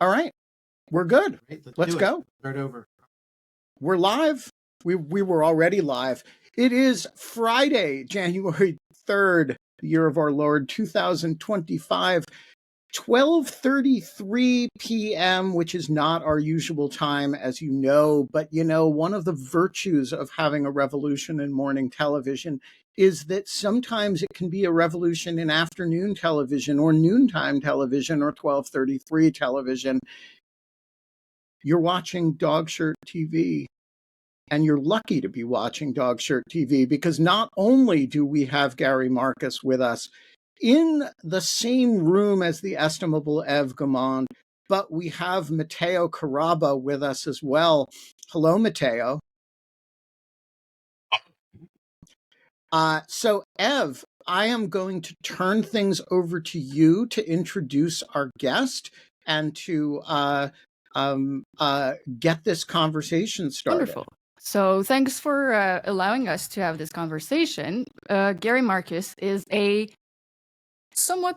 All right, we're good. Right, Let's go. Start over. We're live. We were already live. It is Friday, January 3rd, the year of our Lord 2025, 12:33 p.m., which is not our usual time, as you know. But one of the virtues of having a revolution in morning television is that sometimes it can be a revolution in afternoon television or noontime television or 12:33 television. You're watching Dogshirt TV. And you're lucky to be watching Dogshirt TV because not only do we have Gary Marcus with us in the same room as the estimable Eve Gamond, but we have Matteo Carrabba with us as well. Hello, Matteo. So, Eve, I am going to turn things over to you to introduce our guest and to get this conversation started. Wonderful. So thanks for allowing us to have this conversation. Gary Marcus is a somewhat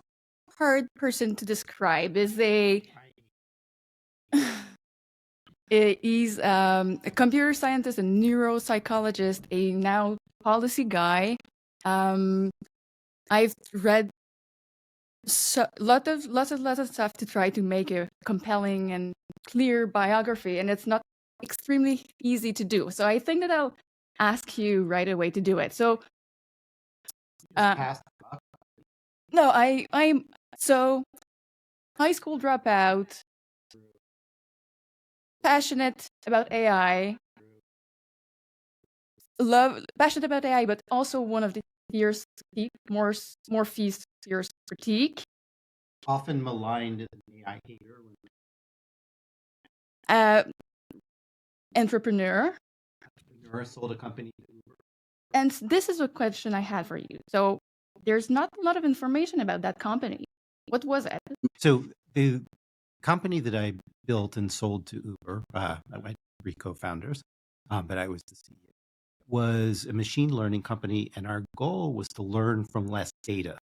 hard person to describe. He's a computer scientist, a neuropsychologist, a now policy guy. I've read lots of stuff to try to make a compelling and clear biography, and it's not extremely easy to do. So I think that I'll ask you right away to do it. So no, I'm so high school dropout, passionate about AI, passionate about AI, but also one of the fierce more fierce critique. Often maligned as an AI hater. Entrepreneur. Sold a company to Uber. And this is a question I had for you. So there's not a lot of information about that company. What was it? So the company that I built and sold to Uber, I had 3 co-founders, but I was the CEO, was a machine learning company. And our goal was to learn from less data.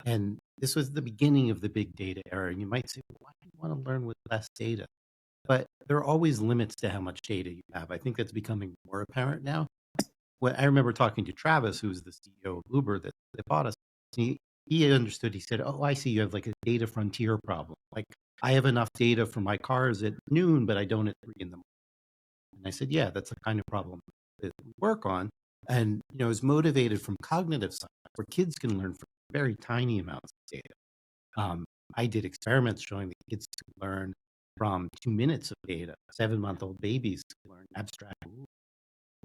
And this was the beginning of the big data era. And you might say, why do you want to learn with less data? But there are always limits to how much data you have. I think that's becoming more apparent now. When I remember talking to Travis, who's the CEO of Uber that bought us, he understood. He said, oh, I see you have like a data frontier problem. Like I have enough data for my cars at noon, but I don't at 3 in the morning. And I said, yeah, that's the kind of problem that we work on. And, it's motivated from cognitive science where kids can learn from very tiny amounts of data. I did experiments showing that kids can learn from 2 minutes of data. 7-month-old babies learn abstract rules.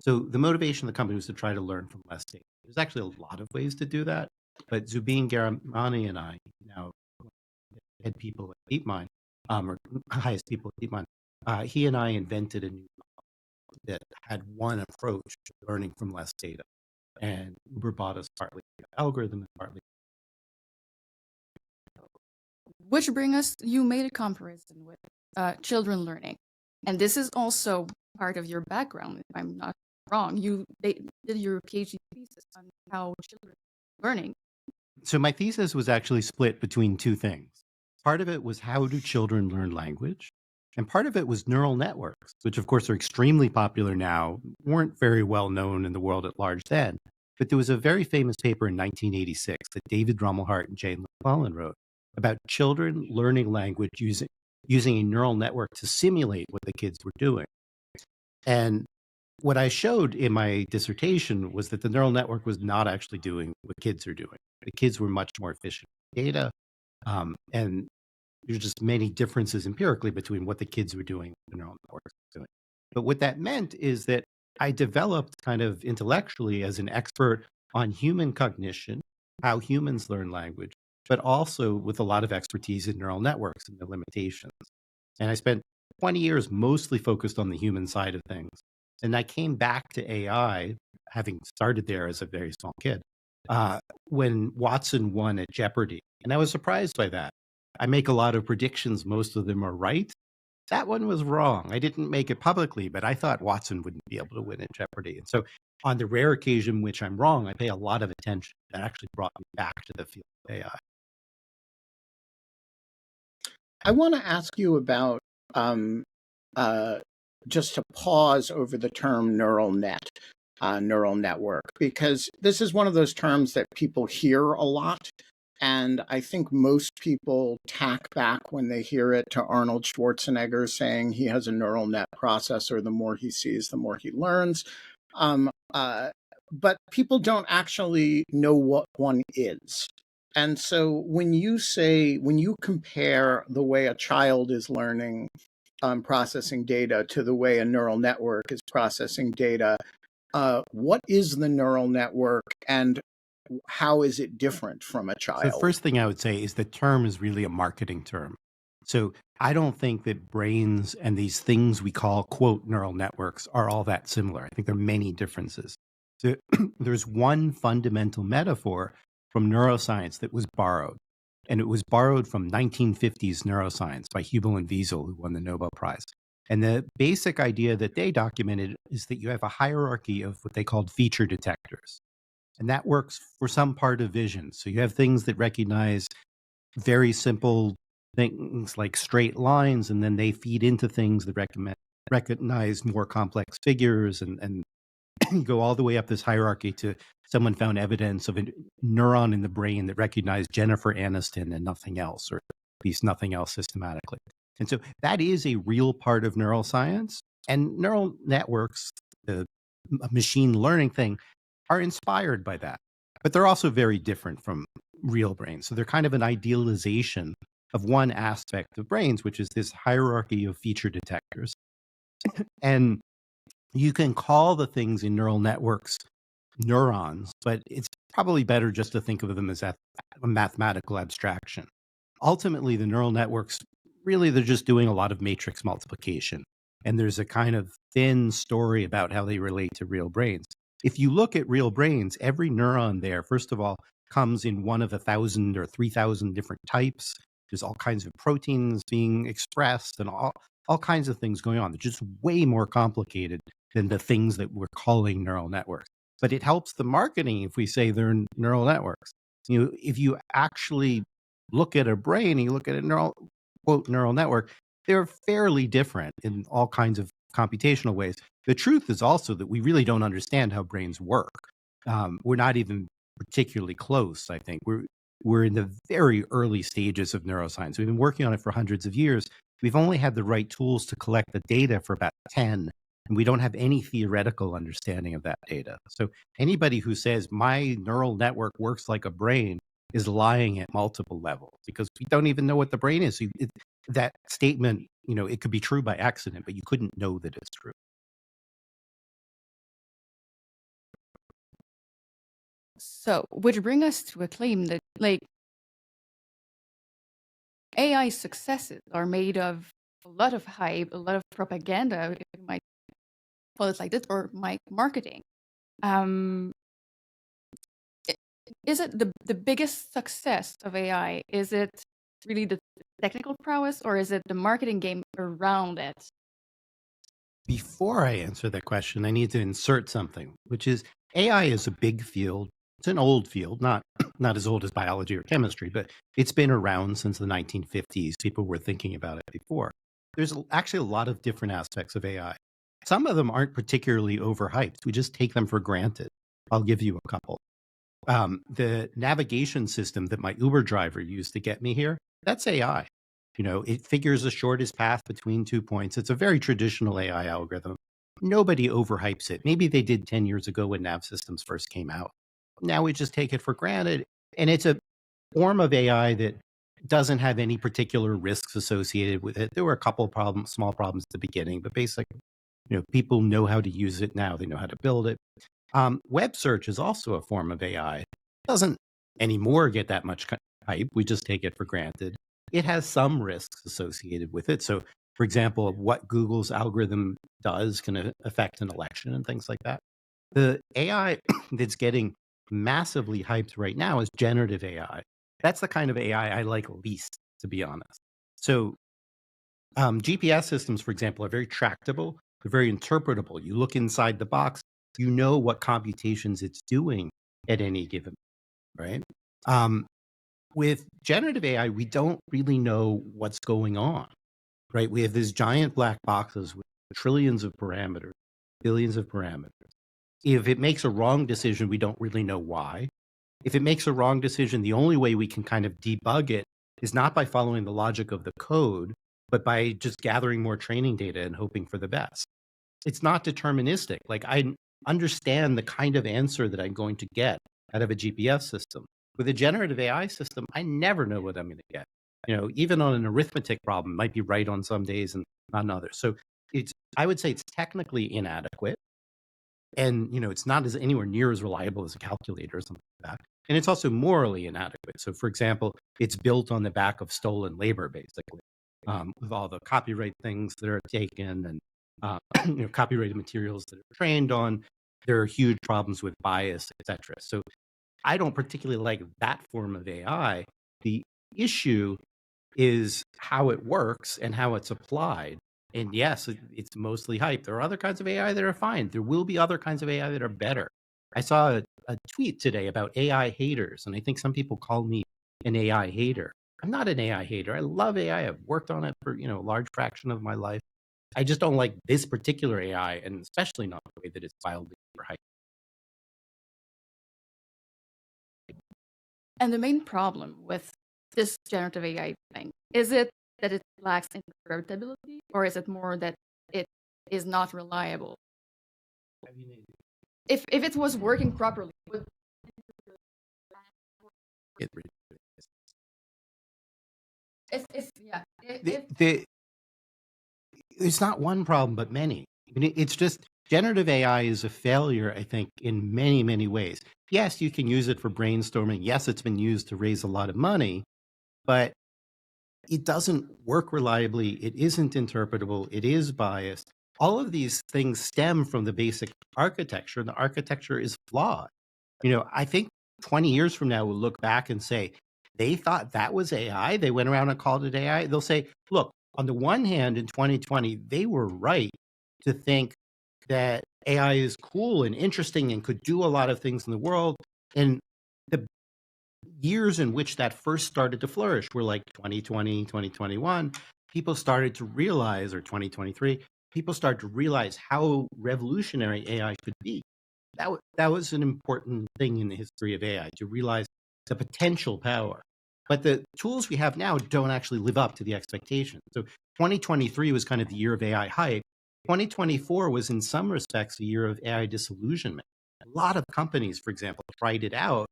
So the motivation of the company was to try to learn from less data. There's actually a lot of ways to do that. But Zubin Garamani and I, now head people at DeepMind, or highest people at DeepMind, he and I invented a new model that had one approach to learning from less data. And Uber bought us partly the algorithm and partly. Which brings us, you made a comparison with children learning. And this is also part of your background, if I'm not wrong. You did your PhD thesis on how children are learning. So my thesis was actually split between 2 things. Part of it was how do children learn language? And part of it was neural networks, which of course are extremely popular now, weren't very well known in the world at large then. But there was a very famous paper in 1986 that David Rumelhart and Jane McClellan wrote about children learning language using a neural network to simulate what the kids were doing. And what I showed in my dissertation was that the neural network was not actually doing what kids are doing. The kids were much more efficient with data. And there's just many differences empirically between what the kids were doing and what the neural networks were doing. But what that meant is that I developed kind of intellectually as an expert on human cognition, how humans learn language, but also with a lot of expertise in neural networks and their limitations. And I spent 20 years mostly focused on the human side of things. And I came back to AI, having started there as a very small kid, when Watson won at Jeopardy. And I was surprised by that. I make a lot of predictions. Most of them are right. That one was wrong. I didn't make it publicly, but I thought Watson wouldn't be able to win at Jeopardy. And so on the rare occasion in which I'm wrong, I pay a lot of attention. That actually brought me back to the field of AI. I want to ask you about um, just to pause over the term neural net, neural network, because this is one of those terms that people hear a lot. And I think most people tack back when they hear it to Arnold Schwarzenegger saying he has a neural net processor. The more he sees, the more he learns. Um, uh, but people don't actually know what one is. And so when you compare the way a child is learning, processing data, to the way a neural network is processing data, what is the neural network and how is it different from a So the child? first thing I would say is the term is really a marketing term. So I don't think that brains and these things we call, quote, neural networks are all that similar. I think there are many differences. So there's one fundamental metaphor from neuroscience that was borrowed, and it was borrowed from 1950s neuroscience by Hubel and Wiesel, who won the Nobel Prize. And the basic idea that they documented is that you have a hierarchy of what they called feature detectors. And that works for some part of vision. So you have things that recognize very simple things like straight lines, and then they feed into things that recognize more complex figures, and go all the way up this hierarchy to someone found evidence of a neuron in the brain that recognized Jennifer Aniston and nothing else, or at least nothing else systematically. And so that is a real part of neuroscience. And neural networks, the machine learning thing, are inspired by that. But they're also very different from real brains. So they're kind of an idealization of one aspect of brains, which is this hierarchy of feature detectors. And you can call the things in neural networks neurons, but it's probably better just to think of them as a mathematical abstraction. Ultimately, the neural networks, really, they're just doing a lot of matrix multiplication. And there's a kind of thin story about how they relate to real brains. If you look at real brains, every neuron there, first of all, comes in one of 1,000 or 3,000 different types. There's all kinds of proteins being expressed and all kinds of things going on. They're just way more complicated than the things that we're calling neural networks. But it helps the marketing if we say they're neural networks. You know, if you actually look at a brain and you look at a neural network, they're fairly different in all kinds of computational ways. The truth is also that we really don't understand how brains work. We're not even particularly close, I think. We're in the very early stages of neuroscience. We've been working on it for hundreds of years. We've only had the right tools to collect the data for about 10, and we don't have any theoretical understanding of that data. So anybody who says my neural network works like a brain is lying at multiple levels, because we don't even know what the brain is. That statement, you know, it could be true by accident, but you couldn't know that it's true. So, which bring us to a claim that, like, AI successes are made of a lot of hype, a lot of propaganda, if you might call it like this, or marketing. Um, i- is it the biggest success of AI? Is it really the technical prowess, or is it the marketing game around it? Before I answer that question, I need to insert something, which is AI is a big field. It's an old field, not not as old as biology or chemistry, but it's been around since the 1950s. People were thinking about it before. There's actually a lot of different aspects of AI. Some of them aren't particularly overhyped. We just take them for granted. I'll give you a couple. The navigation system that my Uber driver used to get me here, that's AI. You know, it figures the shortest path between 2 points. It's a very traditional AI algorithm. Nobody overhypes it. Maybe they did 10 years ago when nav systems first came out. Now we just take it for granted. And it's a form of AI that doesn't have any particular risks associated with it. There were a couple problems, small problems at the beginning, but basically, you know, people know how to use it now. They know how to build it. Web search is also a form of AI. It doesn't anymore get that much hype. We just take it for granted. It has some risks associated with it. So, for example, what Google's algorithm does can affect an election and things like that. The AI that's getting massively hyped right now is generative AI. That's the kind of AI I like least, to be honest. So, GPS systems, for example, are very tractable, they're very interpretable. You look inside the box, you know, what computations it's doing at any given, right? Um, Web search is also a form of AI. That's the kind of AI I like least, to be honest. So, GPS systems, for example, are very tractable, they're very interpretable. You look inside the box, you know what computations it's doing at any given. Right? Um, Web search is also a form of AI. That's the kind of AI I like least, to be honest. So, with generative AI, we don't really know what's going on, right? We have these giant black boxes with trillions of parameters, billions of parameters. If it makes a wrong decision, we don't really know why. If it makes a wrong decision, the only way we can kind of debug it is not by following the logic of the code, but by just gathering more training data and hoping for the best. It's not deterministic. Like, I understand the kind of answer that I'm going to get out of a GPS system. With a generative AI system, I never know what I'm going to get. Even on an arithmetic problem, it might be right on some days and not on others. So I would say it's technically inadequate. And, it's not anywhere near as reliable as a calculator or something like that. And it's also morally inadequate. So, for example, it's built on the back of stolen labor, basically, with all the copyright things that are taken and, copyrighted materials that are trained on. There are huge problems with bias, etc. So I don't particularly like that form of AI. The issue is how it works and how it's applied. And yes, it's mostly hype. There are other kinds of AI that are fine. There will be other kinds of AI that are better. I saw a tweet today about AI haters, and I think some people call me an AI hater. I'm not an AI hater. I love AI. I've worked on it for a large fraction of my life. I just don't like this particular AI, and especially not the way that it's wildly overhyped. And the main problem with this generative AI thing, is it that it lacks interpretability, or is it more that it is not reliable? If it was working properly, would It It's not one problem, but many. It's just generative AI is a failure, I think, in many, many ways. Yes, you can use it for brainstorming. Yes, it's been used to raise a lot of money, but it doesn't work reliably. It isn't interpretable. It is biased. All of these things stem from the basic architecture, and the architecture is flawed. I think 20 years from now, we'll look back and say, they thought that was AI. They went around and called it AI. They'll say, look, on the one hand, in 2020, they were right to think that AI is cool and interesting and could do a lot of things in the world. And the years in which that first started to flourish were like 2020, 2021. People started to realize, or 2023, people started to realize how revolutionary AI could be. That was an important thing in the history of AI, to realize the potential power. But the tools we have now don't actually live up to the expectations. So 2023 was kind of the year of AI hype. 2024 was in some respects a year of AI disillusionment. A lot of companies, for example, tried it out.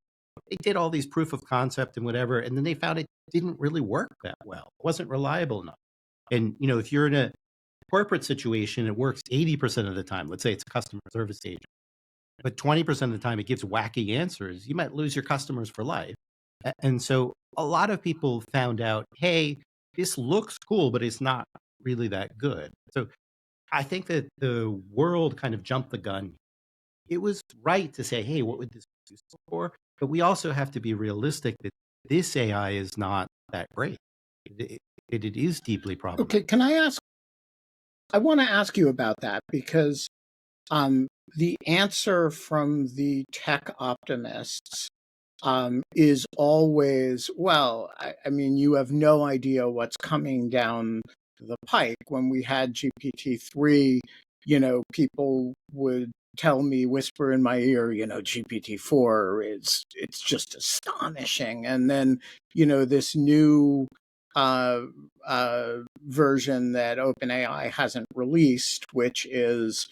They did all these proof of concept and whatever, and then they found it didn't really work that well. It wasn't reliable enough. And if you're in a corporate situation, it works 80% of the time. Let's say it's a customer service agent. But 20% of the time it gives wacky answers. You might lose your customers for life. And so a lot of people found out, hey, this looks cool, but it's not really that good. So I think that the world kind of jumped the gun. It was right to say, hey, what would this be useful for? But we also have to be realistic that this AI is not that great. It is deeply problematic. Okay, can I ask? I want to ask you about that, because the answer from the tech optimists is always, well, I mean, you have no idea what's coming down the pike. When we had GPT-3, people would tell me, whisper in my ear, GPT-4 it's just astonishing. And then, this new version that OpenAI hasn't released, which is,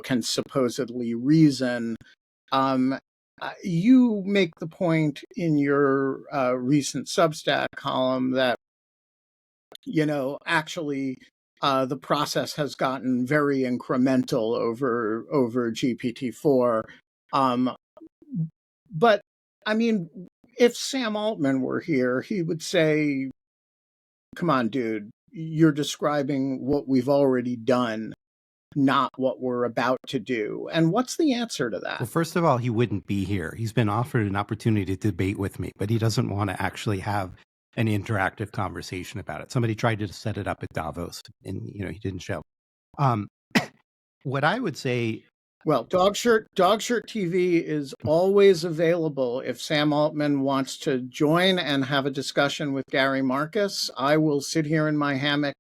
can supposedly reason. You make the point in your recent Substack column that, actually the process has gotten very incremental over GPT-4. But I mean, if Sam Altman were here, he would say, come on, dude, you're describing what we've already done, not what we're about to do. And what's the answer to that? Well, first of all, he wouldn't be here. He's been offered an opportunity to debate with me, but he doesn't want to actually have an interactive conversation about it. Somebody tried to set it up at Davos, and he didn't show. What I would say Well, Dogshirt TV is always available if Sam Altman wants to join and have a discussion with Gary Marcus. I will sit here in my hammock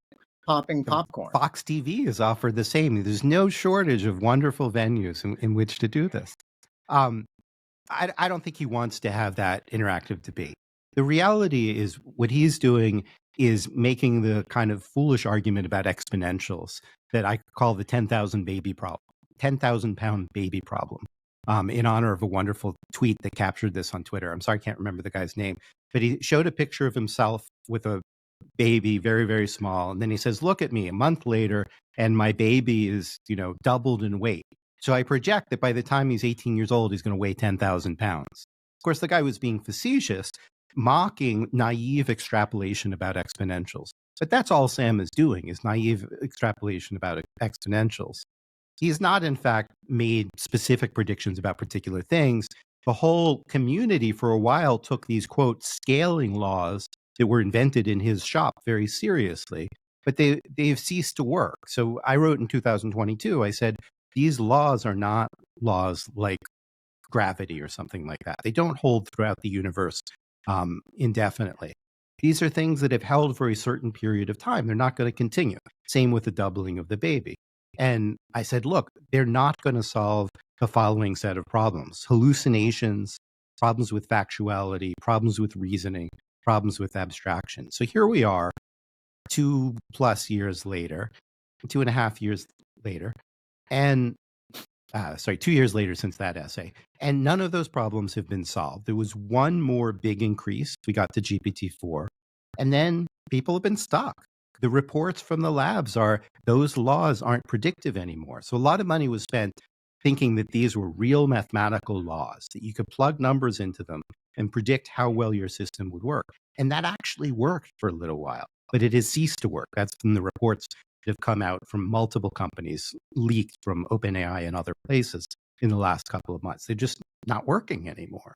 popping popcorn. Fox TV has offered the same. There's no shortage of wonderful venues in which to do this. I don't think he wants to have that interactive debate. The reality is what he's doing is making the kind of foolish argument about exponentials that I call the 10,000 baby problem. 10,000 pound baby problem, in honor of a wonderful tweet that captured this on Twitter. I'm sorry, I can't remember the guy's name, but he showed a picture of himself with a baby, very, very small. And then he says, look at me a month later, and my baby is, doubled in weight. So I project that by the time he's 18 years old, he's going to weigh 10,000 pounds. Of course, the guy was being facetious, mocking naive extrapolation about exponentials. But that's all Sam is doing, is naive extrapolation about exponentials. He's not, in fact, made specific predictions about particular things. The whole community for a while took these, quote, scaling laws that were invented in his shop very seriously, but they've ceased to work. So I wrote in 2022, I said, these laws are not laws like gravity or something like that. They don't hold throughout the universe indefinitely. These are things that have held for a certain period of time. They're not going to continue. Same with the doubling of the baby. And I said, look, they're not going to solve the following set of problems: hallucinations, problems with factuality, problems with reasoning, problems with abstraction. So here we are 2+ years later, 2.5 years later, and 2 years later since that essay, and none of those problems have been solved. There was one more big increase. We got to GPT-4, and then people have been stuck. The reports from the labs are those laws aren't predictive anymore. So a lot of money was spent thinking that these were real mathematical laws, that you could plug numbers into them and predict how well your system would work. And that actually worked for a little while, but it has ceased to work. That's from the reports that have come out from multiple companies, leaked from OpenAI and other places in the last couple of months. They're just not working anymore.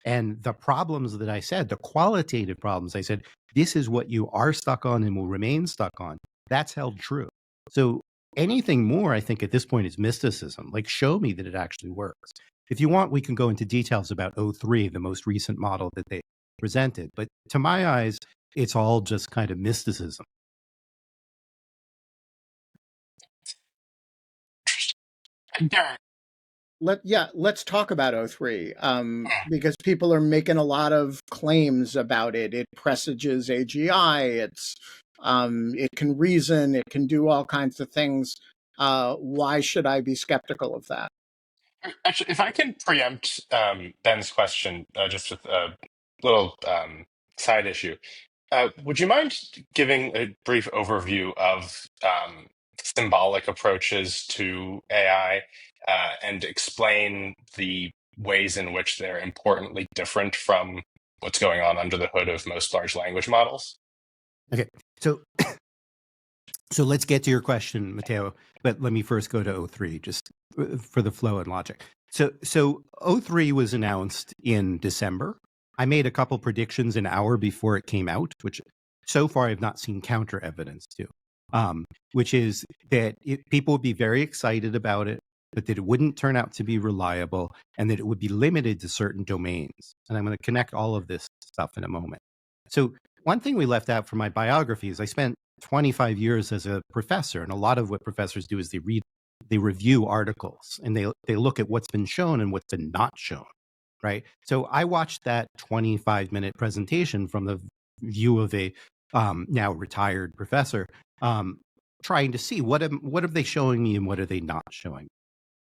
And the problems that I said, the qualitative problems, I said, this is what you are stuck on and will remain stuck on. That's held true. So anything more, I think, at this point is mysticism. Like, show me that it actually works. If you want, we can go into details about O3, the most recent model that they presented. But to my eyes, it's all just kind of mysticism. Let's talk about O3, because people are making a lot of claims about it. It presages AGI. It can reason. It can do all kinds of things. Why should I be skeptical of that? Actually, if I can preempt Ben's question just with a little side issue, would you mind giving a brief overview of symbolic approaches to AI and explain the ways in which they're importantly different from what's going on under the hood of most large language models? Okay, so let's get to your question, Matteo, but let me first go to O3 just for the flow and logic. So O3 was announced in December. I made a couple predictions an hour before it came out, which so far I've not seen counter evidence to, which is that people would be very excited about it, but that it wouldn't turn out to be reliable and that it would be limited to certain domains. And I'm going to connect all of this stuff in a moment. So one thing we left out from my biography is I spent 25 years as a professor, and a lot of what professors do is they review articles and they look at what's been shown and what's been not shown, right? So I watched that 25-minute presentation from the view of a now retired professor, trying to see what are they showing me and what are they not showing.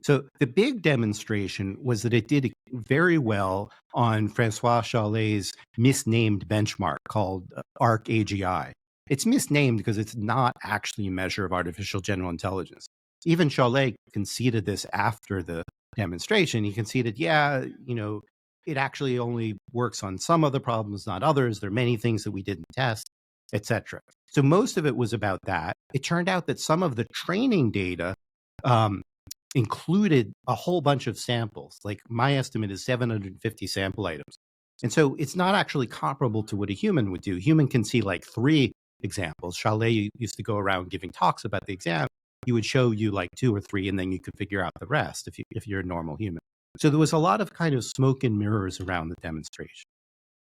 So the big demonstration was that it did very well on Francois Chollet's misnamed benchmark called ARC-AGI. It's misnamed because it's not actually a measure of artificial general intelligence. Even Chollet conceded this after the demonstration. He conceded, it actually only works on some of the problems, not others. There are many things that we didn't test, etc. So most of it was about that. It turned out that some of the training data included a whole bunch of samples. Like my estimate is 750 sample items. And so it's not actually comparable to what a human would do. A human can see like 3 examples. Chollet used to go around giving talks about the he would show you like 2 or 3, and then you could figure out the rest if you're a normal human. So there was a lot of kind of smoke and mirrors around the demonstration.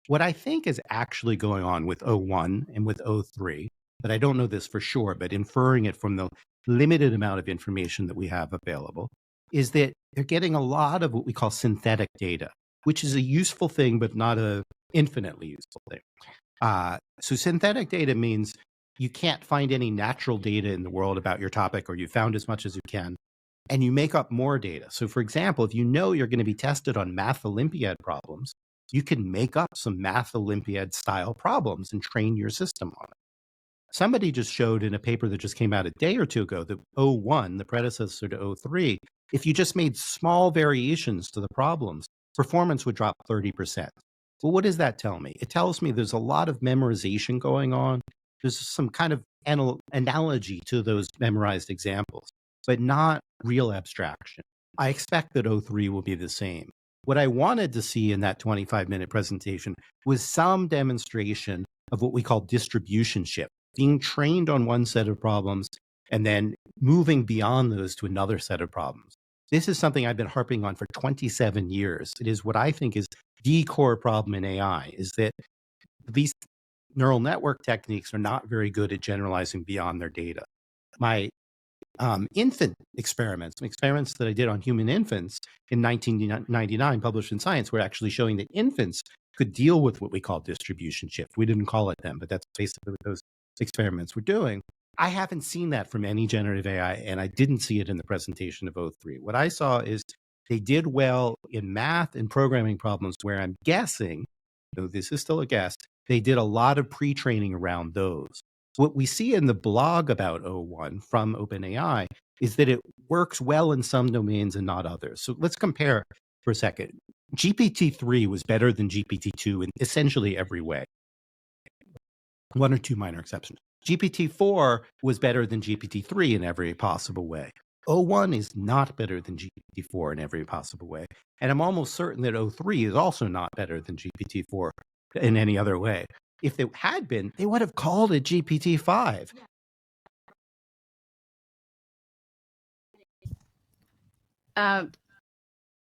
What I think is actually going on with O1 and with O3, but I don't know this for sure, but inferring it from the limited amount of information that we have available, is that they're getting a lot of what we call synthetic data, which is a useful thing, but not a infinitely useful thing. So synthetic data means you can't find any natural data in the world about your topic, or you found as much as you can, and you make up more data. So for example, if you know you're going to be tested on Math Olympiad problems, you can make up some Math Olympiad style problems and train your system on it. Somebody just showed in a paper that just came out a day or two ago that O1, the predecessor to O3, if you just made small variations to the problems, performance would drop 30%. Well, what does that tell me? It tells me there's a lot of memorization going on. There's some kind of analogy to those memorized examples, but not real abstraction. I expect that O3 will be the same. What I wanted to see in that 25-minute presentation was some demonstration of what we call distribution shift, being trained on one set of problems and then moving beyond those to another set of problems. This is something I've been harping on for 27 years. It is what I think is the core problem in AI, is that these neural network techniques are not very good at generalizing beyond their data. My infant experiments that I did on human infants in 1999, published in Science, were actually showing that infants could deal with what we call distribution shift. We didn't call it them, but that's basically what those experiments were doing. I haven't seen that from any generative AI, and I didn't see it in the presentation of O3. What I saw is they did well in math and programming problems where I'm guessing, though this is still a guess, they did a lot of pre-training around those. What we see in the blog about O1 from OpenAI is that it works well in some domains and not others. So let's compare for a second. GPT-3 was better than GPT-2 in essentially every way. One or two minor exceptions. GPT-4 was better than GPT-3 in every possible way. O1 is not better than GPT-4 in every possible way. And I'm almost certain that O3 is also not better than GPT-4 in any other way. If it had been, they would have called it GPT-5.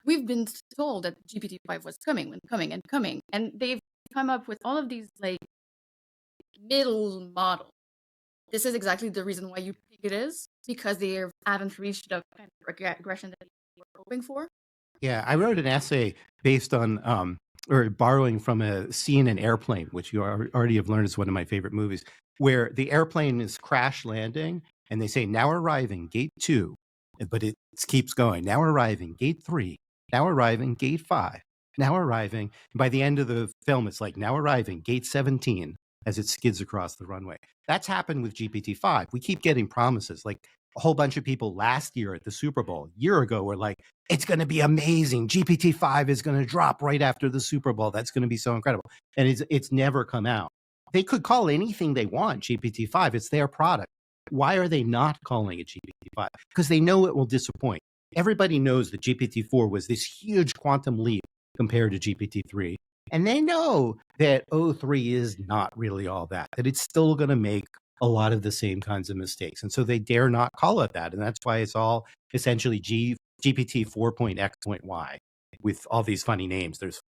We've been told that GPT-5 was coming, and they've come up with all of these like middle models. This is exactly the reason why you think it is, because they haven't reached the kind of regression that we were hoping for. Yeah, I wrote an essay based on or borrowing from a scene in Airplane, which you already have learned is one of my favorite movies, where the airplane is crash landing and they say, now arriving, gate 2, but it keeps going. Now arriving, gate 3, now arriving, gate 5, now arriving. And by the end of the film, it's like, now arriving, gate 17, as it skids across the runway. That's happened with GPT-5. We keep getting promises. Like a whole bunch of people last year at the Super Bowl, a year ago, were like, it's going to be amazing. GPT-5 is going to drop right after the Super Bowl. That's going to be so incredible. And it's never come out. They could call anything they want GPT-5. It's their product. Why are they not calling it GPT-5? Because they know it will disappoint. Everybody knows that GPT-4 was this huge quantum leap compared to GPT-3. And they know that O3 is not really all that it's still going to make a lot of the same kinds of mistakes. And so they dare not call it that. And that's why it's all essentially GPT 4.x.y with all these funny names. There's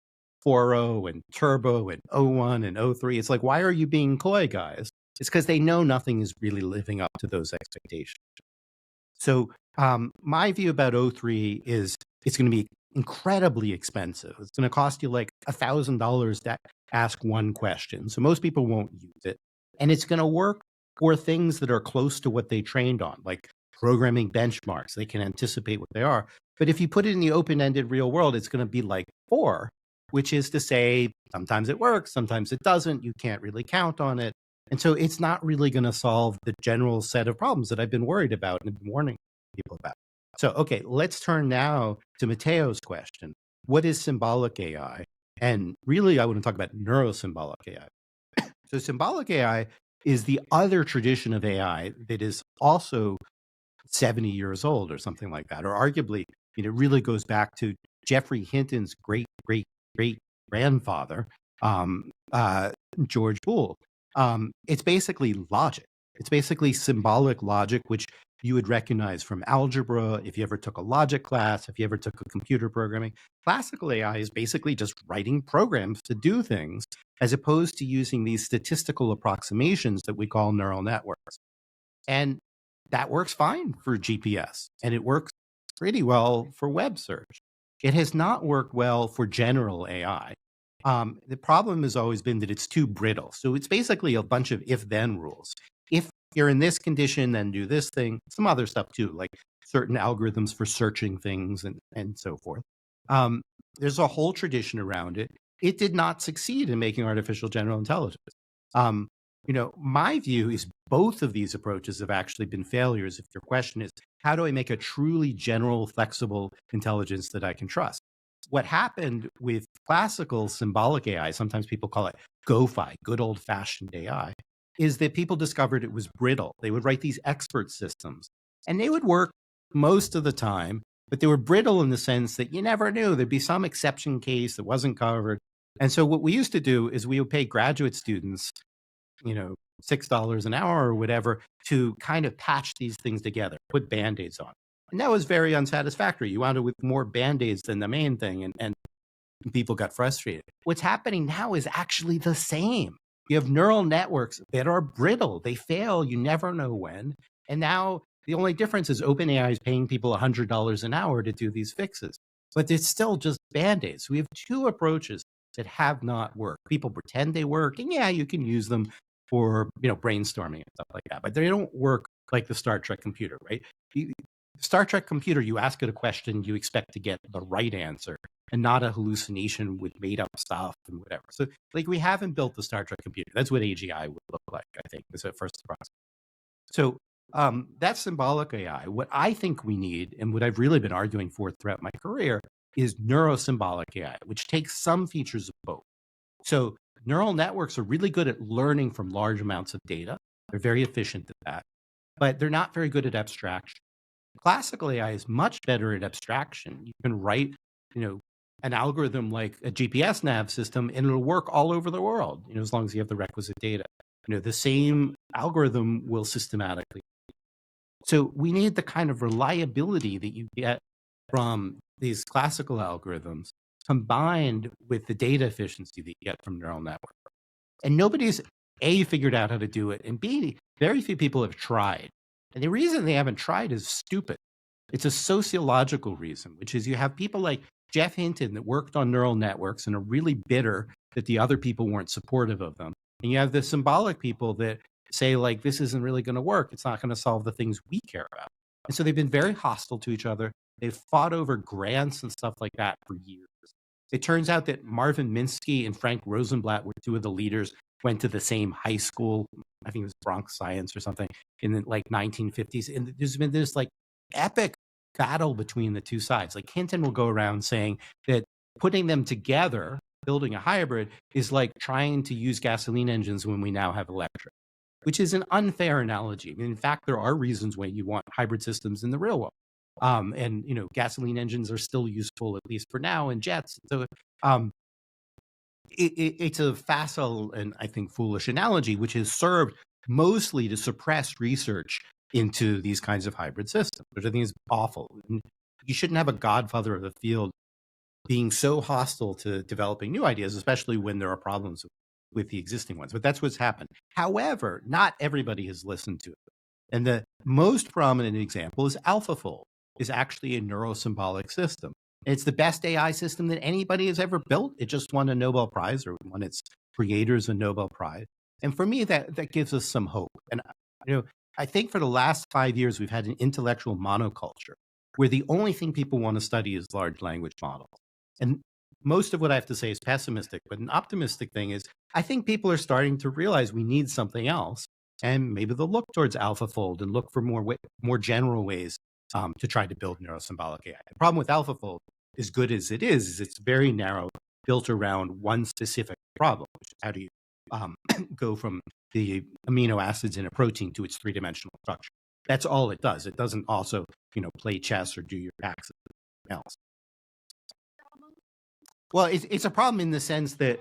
4.0 and Turbo and O1 and O3. It's like, why are you being coy, guys? It's because they know nothing is really living up to those expectations. So my view about O3 is it's going to be incredibly expensive. It's going to cost you like $1,000 to ask one question. So most people won't use it. And it's going to work for things that are close to what they trained on, like programming benchmarks. They can anticipate what they are. But if you put it in the open-ended real world, it's going to be like 4, which is to say, sometimes it works, sometimes it doesn't. You can't really count on it. And so it's not really going to solve the general set of problems that I've been worried about and been warning people about. So, okay, let's turn now to Matteo's question. What is symbolic AI? And really, I want to talk about neurosymbolic AI. So symbolic AI is the other tradition of AI that is also 70 years old or something like that, or arguably, it really goes back to Geoffrey Hinton's great-great-great-grandfather, George Boole. It's basically logic. It's basically symbolic logic, which you would recognize from algebra, if you ever took a logic class, if you ever took a computer programming. Classical AI is basically just writing programs to do things, as opposed to using these statistical approximations that we call neural networks. And that works fine for GPS, and it works pretty well for web search. It has not worked well for general AI. The problem has always been that it's too brittle. So it's basically a bunch of if-then rules. If you're in this condition, then do this thing, some other stuff too, like certain algorithms for searching things and so forth. There's a whole tradition around it. It did not succeed in making artificial general intelligence. My view is both of these approaches have actually been failures. If your question is, how do I make a truly general, flexible intelligence that I can trust? What happened with classical symbolic AI, sometimes people call it GoFi, good old-fashioned AI, is that people discovered it was brittle. They would write these expert systems, and they would work most of the time, but they were brittle in the sense that you never knew. There'd be some exception case that wasn't covered. And so what we used to do is we would pay graduate students, $6 an hour or whatever, to kind of patch these things together, put Band-Aids on. And that was very unsatisfactory. You wound up with more Band-Aids than the main thing, and people got frustrated. What's happening now is actually the same. You have neural networks that are brittle. They fail. You never know when. And now the only difference is OpenAI is paying people $100 an hour to do these fixes. But it's still just Band-Aids. So we have two approaches that have not worked. People pretend they work, and yeah, you can use them for brainstorming and stuff like that, but they don't work like the Star Trek computer, right? Star Trek computer, you ask it a question, you expect to get the right answer and not a hallucination with made up stuff and whatever. So we haven't built the Star Trek computer. That's what AGI would look like, I think, is at first surprise. So that's symbolic AI. What I think we need, and what I've really been arguing for throughout my career, is neurosymbolic AI, which takes some features of both. So neural networks are really good at learning from large amounts of data. They're very efficient at that, but they're not very good at abstraction. Classical AI is much better at abstraction. You can write, an algorithm like a GPS nav system, and it'll work all over the world, as long as you have the requisite data. The same algorithm will systematically. So we need the kind of reliability that you get from these classical algorithms combined with the data efficiency that you get from neural networks. And nobody's A, figured out how to do it, and B, very few people have tried. And the reason they haven't tried is stupid. It's a sociological reason, which is you have people like Geoff Hinton that worked on neural networks and are really bitter that the other people weren't supportive of them. And you have the symbolic people that say, this isn't really going to work. It's not going to solve the things we care about. And so they've been very hostile to each other. They've fought over grants and stuff like that for years. It turns out that Marvin Minsky and Frank Rosenblatt were two of the leaders, went to the same high school, I think it was Bronx Science or something, in the 1950s. And there's been this epic battle between the two sides. Hinton will go around saying that putting them together, building a hybrid, is like trying to use gasoline engines when we now have electric, which is an unfair analogy. I mean, in fact, there are reasons why you want hybrid systems in the real world. And gasoline engines are still useful, at least for now, in jets. So it's a facile and I think foolish analogy, which has served mostly to suppress research into these kinds of hybrid systems, which I think is awful. And you shouldn't have a godfather of the field being so hostile to developing new ideas, especially when there are problems with the existing ones. But that's what's happened. However, not everybody has listened to it. And the most prominent example is AlphaFold, is actually a neurosymbolic system. It's the best AI system that anybody has ever built. It just won a Nobel Prize, or won its creators a Nobel Prize. And for me, that gives us some hope. And I think for the last 5 years, we've had an intellectual monoculture where the only thing people want to study is large language models. And most of what I have to say is pessimistic, but an optimistic thing is I think people are starting to realize we need something else. And maybe they'll look towards AlphaFold and look for more general ways to try to build neurosymbolic AI. The problem with AlphaFold, as good as it is it's very narrow, built around one specific problem, which is how do you go from the amino acids in a protein to its three-dimensional structure. That's all it does. It doesn't also, play chess or do your taxes or anything else. Well, it's a problem in the sense that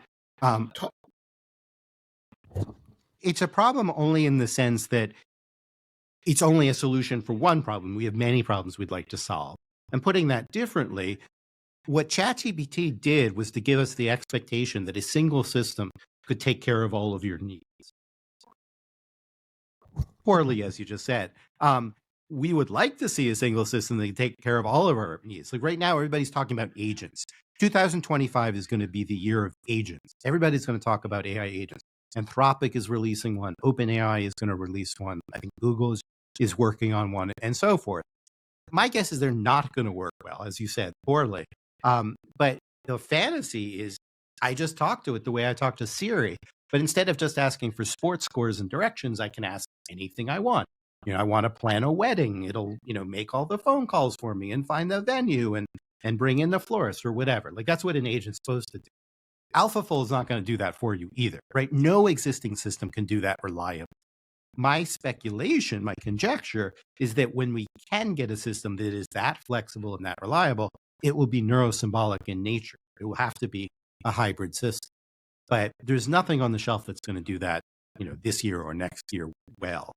it's a problem only in the sense that it's only a solution for one problem. We have many problems we'd like to solve. And putting that differently, what ChatGPT did was to give us the expectation that a single system could take care of all of your needs. Poorly, as you just said. We would like to see a single system that can take care of all of our needs. Like right now, everybody's talking about agents. 2025 is going to be the year of agents. Everybody's going to talk about AI agents. Anthropic is releasing one. OpenAI is going to release one. I think Google is working on one, and so forth. My guess is they're not going to work well, as you said, poorly. But the fantasy is I just talk to it the way I talk to Siri. But instead of just asking for sports scores and directions, I can ask anything I want. I want to plan a wedding. It'll, make all the phone calls for me and find the venue and bring in the florist or whatever. Like that's what an agent's supposed to do. AlphaFold is not going to do that for you either, right? No existing system can do that reliably. My speculation, my conjecture, is that when we can get a system that is that flexible and that reliable, it will be neurosymbolic in nature. It will have to be a hybrid system. But there's nothing on the shelf that's going to do that, this year or next year well.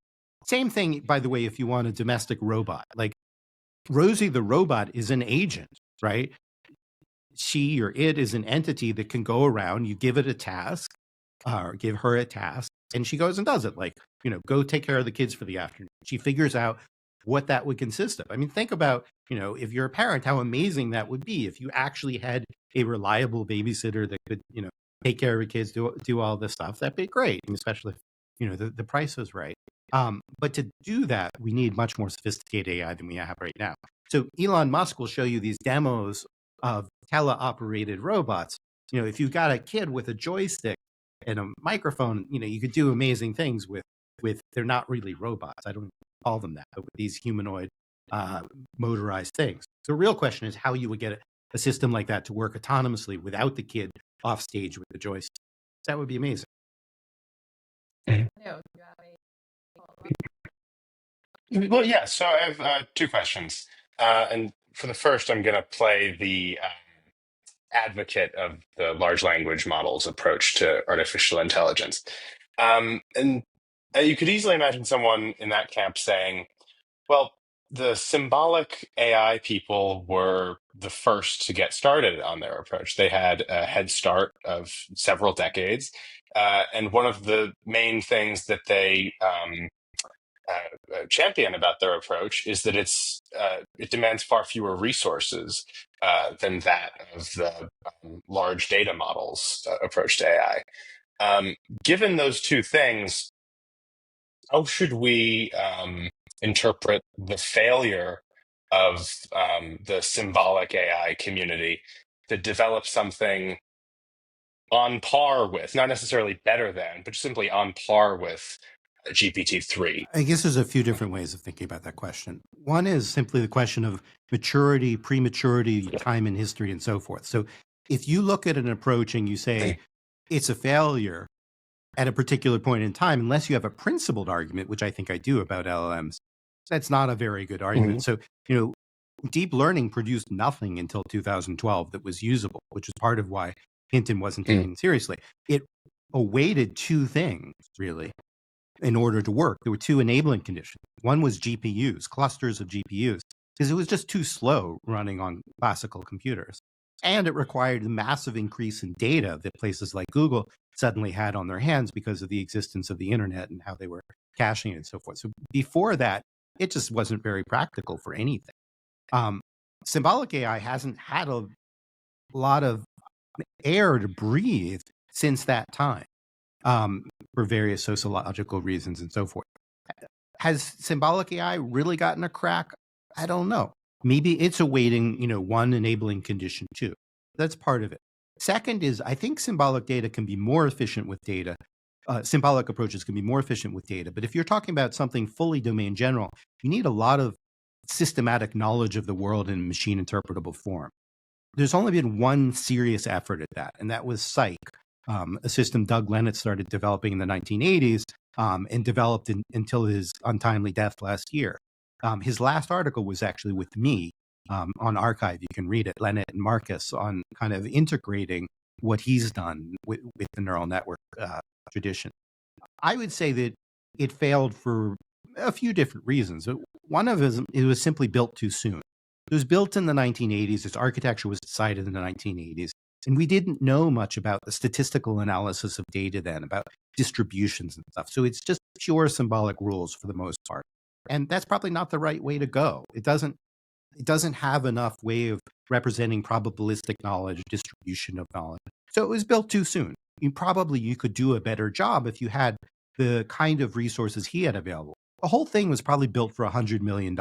Same thing, by the way, if you want a domestic robot. Like Rosie the robot is an agent, right? She or it is an entity that can go around, you give it a task, or give her a task, and she goes and does it. Like, go take care of the kids for the afternoon. She figures out what that would consist of. I mean, think about, if you're a parent, how amazing that would be if you actually had a reliable babysitter that could, take care of your kids, do all this stuff. That'd be great, especially if, the price is right. But to do that, we need much more sophisticated AI than we have right now. So Elon Musk will show you these demos of teleoperated robots. If you've got a kid with a joystick and a microphone, you could do amazing things with they're not really robots. I don't call them that, but with these humanoid motorized things. The real question is how you would get a system like that to work autonomously without the kid off stage with the joystick. That would be amazing. Well, yeah. So I have two questions, and for the first, I'm going to play the advocate of the large language models approach to artificial intelligence. And you could easily imagine someone in that camp saying, well, the symbolic AI people were the first to get started on their approach. They had a head start of several decades. And one of the main things that they champion about their approach is that it demands far fewer resources than that of the large data models approach to AI. Given those two things, how should we interpret the failure of the symbolic AI community to develop something on par with, not necessarily better than, but simply on par with GPT-3? I guess there's a few different ways of thinking about that question. One is simply the question of maturity, prematurity, time in history, and so forth. So if you look at an approach and you say it's a failure at a particular point in time, unless you have a principled argument, which I think I do about LLMs, that's not a very good argument. So, deep learning produced nothing until 2012 that was usable, which is part of why Hinton wasn't taken seriously. It awaited two things, really, in order to work. There were two enabling conditions. One was GPUs, clusters of GPUs, because it was just too slow running on classical computers. And it required a massive increase in data that places like Google suddenly had on their hands because of the existence of the internet and how they were caching it and so forth. So before that, it just wasn't very practical for anything. Symbolic AI hasn't had a lot of air to breathe since that time. For various sociological reasons and so forth. Has symbolic AI really gotten a crack? I don't know. Maybe it's awaiting, one enabling condition too. That's part of it. Second is, I think symbolic data can be more efficient with data. Symbolic approaches can be more efficient with data. But if you're talking about something fully domain general, you need a lot of systematic knowledge of the world in machine interpretable form. There's only been one serious effort at that, and that was Cyc. A system Doug Lenat started developing in the 1980s and developed until his untimely death last year. His last article was actually with me on Archive. You can read it, Lenat and Marcus, on kind of integrating what he's done with the neural network tradition. I would say that it failed for a few different reasons. One of them, it was simply built too soon. It was built in the 1980s. Its architecture was decided in the 1980s. And we didn't know much about the statistical analysis of data then, about distributions and stuff. So it's just pure symbolic rules for the most part. And that's probably not the right way to go. It doesn't have enough way of representing probabilistic knowledge, distribution of knowledge. So it was built too soon. You could do a better job if you had the kind of resources he had available. The whole thing was probably built for $100 million,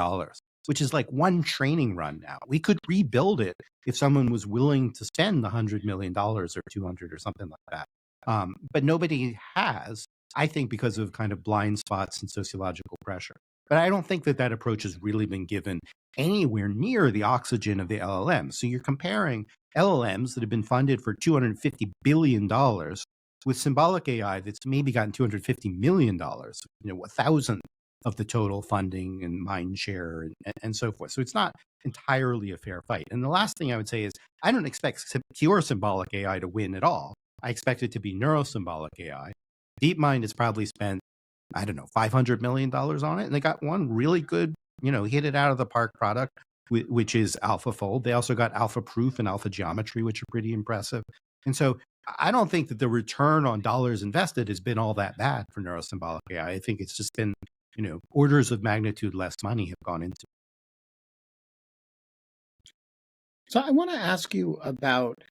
which is like one training run now. We could rebuild it if someone was willing to spend the $100 million or 200 or something like that. But nobody has, I think, because of kind of blind spots and sociological pressure. But I don't think that approach has really been given anywhere near the oxygen of the LLM. So you're comparing LLMs that have been funded for $250 billion with symbolic AI that's maybe gotten $250 million, a thousandth of the total funding and mind share and so forth. So it's not entirely a fair fight. And the last thing I would say is I don't expect pure symbolic AI to win at all. I expect it to be neurosymbolic AI. DeepMind has probably spent, I don't know, $500 million on it. And they got one really good, hit it out of the park product, which is AlphaFold. They also got AlphaProof and AlphaGeometry, which are pretty impressive. And so I don't think that the return on dollars invested has been all that bad for neurosymbolic AI. I think it's just been, orders of magnitude less money have gone into it. So I want to ask you about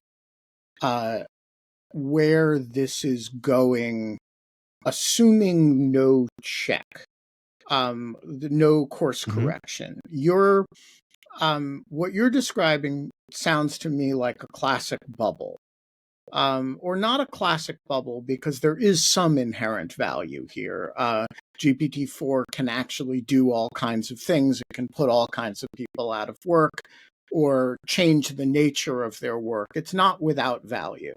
where this is going, assuming no check, no course correction. What you're describing sounds to me like a classic bubble. Or not a classic bubble, because there is some inherent value here. GPT-4 can actually do all kinds of things. It can put all kinds of people out of work or change the nature of their work. It's not without value.